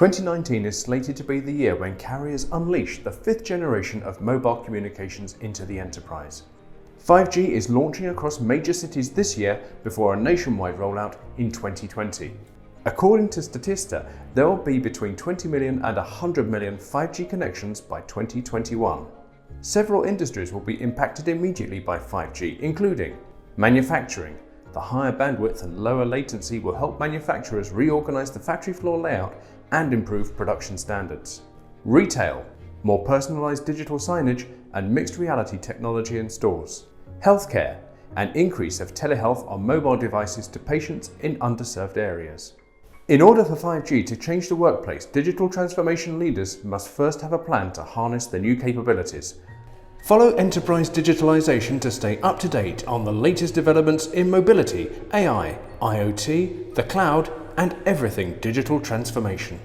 2019 is slated to be the year when carriers unleash the fifth generation of mobile communications into the enterprise. 5G is launching across major cities this year before a nationwide rollout in 2020. According to Statista, there will be between 20 million and 100 million 5G connections by 2021. Several industries will be impacted immediately by 5G, including manufacturing. The higher bandwidth and lower latency will help manufacturers reorganize the factory floor layout and improve production standards. Retail, more personalized digital signage and mixed reality technology in stores. Healthcare, an increase of telehealth on mobile devices to patients in underserved areas. In order for 5G to change the workplace, digital transformation leaders must first have a plan to harness the new capabilities. Follow Enterprise Digitalization to stay up to date on the latest developments in mobility, AI, IoT, the cloud, and everything digital transformation.